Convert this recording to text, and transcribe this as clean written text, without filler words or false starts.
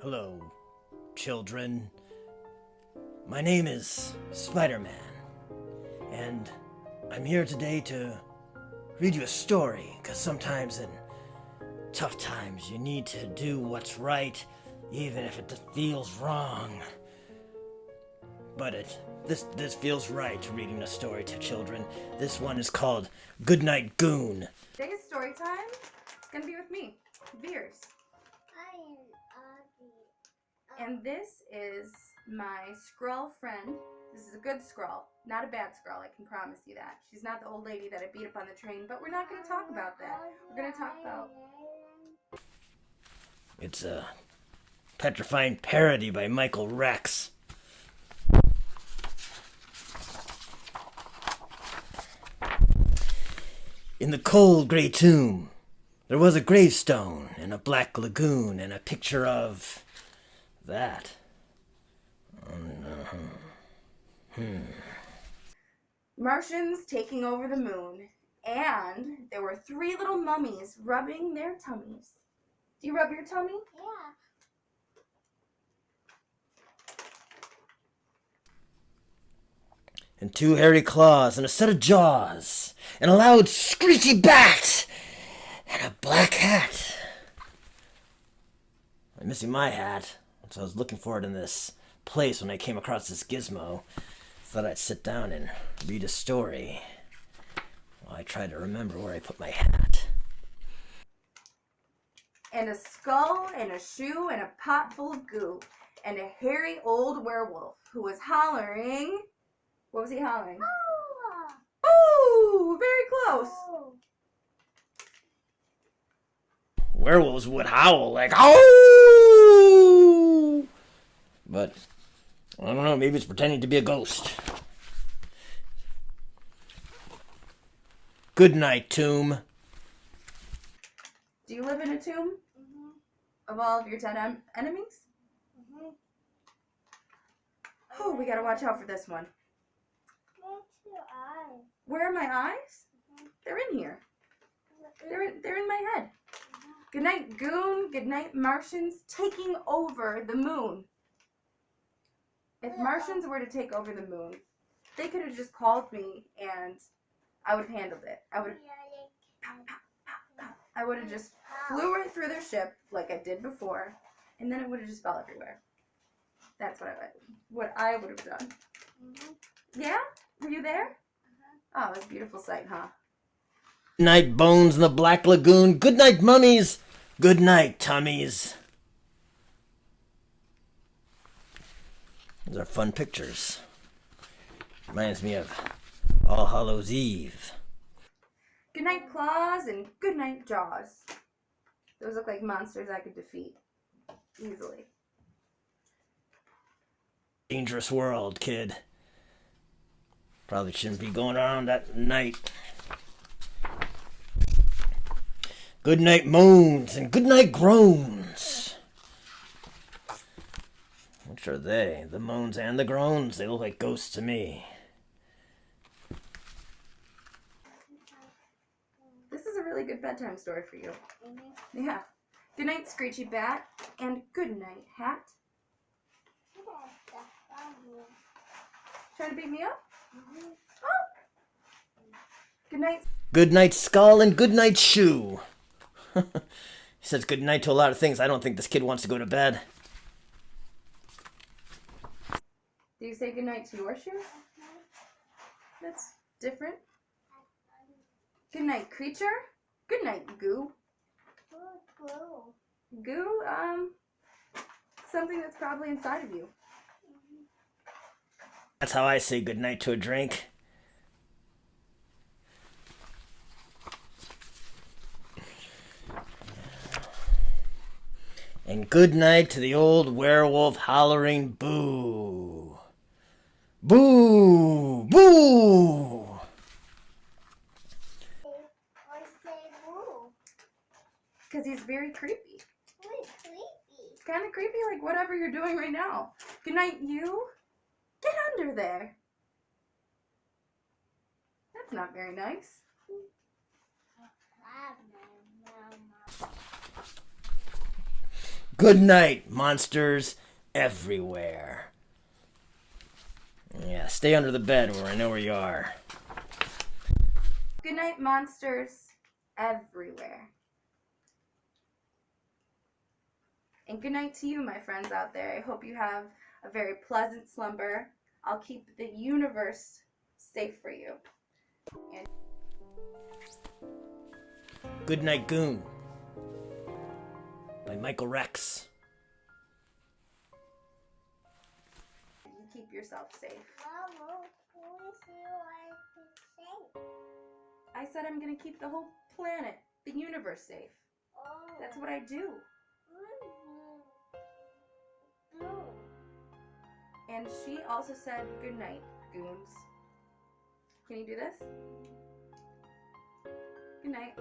Hello, children. My name is Spider-Man, and I'm here today to read you a story, because sometimes in tough times you need to do what's right, even if it feels wrong. But this feels right, reading a story to children. This one is called Goodnight Goon. Today's story time is going to be with me, Vers. I am Augie. And this is my Skrull friend. This is a good Skrull, not a bad Skrull, I can promise you that. She's not the old lady that I beat up on the train, but we're not going to talk about that. We're going to talk about... It's a petrifying parody by Michael Rex. In the cold gray tomb, there was a gravestone and a black lagoon and a picture of that. Martians taking over the moon. And there were 3 little mummies rubbing their tummies. Do you rub your tummy? Yeah. And 2 hairy claws and a set of jaws and a loud screechy bat and a black hat. I'm missing my hat, so I was looking for it in this place when I came across this gizmo. Thought I'd sit down and read a story while I tried to remember where I put my hat. And a skull and a shoe and a pot full of goo and a hairy old werewolf who was hollering... What was he hollering? Oh. Ooh, very close. Oh. Werewolves would howl like, "Oh!" But I don't know, maybe it's pretending to be a ghost. Good night, tomb. Do you live in a tomb of all of your dead enemies? Oh, we gotta watch out for this one. What's your eye? Where are my eyes? They're in here. They're in my head. Goodnight Goon, goodnight Martians taking over the moon. If Martians were to take over the moon, they could have just called me and I would have handled it. I would have just flew right through their ship like I did before, and then it would have just fell everywhere. That's what I would have done. Yeah? Were you there? Oh, it was a beautiful sight, huh? Good night, bones in the black lagoon. Good night, mummies. Good night, tummies. Those are fun pictures. Reminds me of All Hallows Eve. Goodnight Claws and goodnight Jaws. Those look like monsters I could defeat easily. Dangerous world, kid. Probably shouldn't be going around at night. Good night moans and good night groans. Which are they? The moans and the groans? They look like ghosts to me. This is a really good bedtime story for you. Yeah. Good night, Screechy Bat, and good night, Hat. Trying to beat me up? Oh! Good night. Good night skull and good night shoe. He says good night to a lot of things. I don't think this kid wants to go to bed. Do you say good night to your shoe? That's different. Good night, creature. Good night, goo. Goo, something that's probably inside of you. That's how I say good night to a drink. And good night to the old werewolf hollering boo. Boo! Boo! Because he's very creepy. Wait, creepy. It's kind of creepy, like whatever you're doing right now. Good night, you. Get under there. That's not very nice. Good night, monsters everywhere. Yeah, stay under the bed where I know where you are. Good night, monsters everywhere. And good night to you, my friends out there. I hope you have a very pleasant slumber. I'll keep the universe safe for you. And Goodnight Goon by Michael Rex. you keep yourself safe. Mama, who is you want to say? I said I'm going to keep the whole planet, the universe safe. Oh. That's what I do. Blue. And she also said good night, goons. Can you do this? Good night.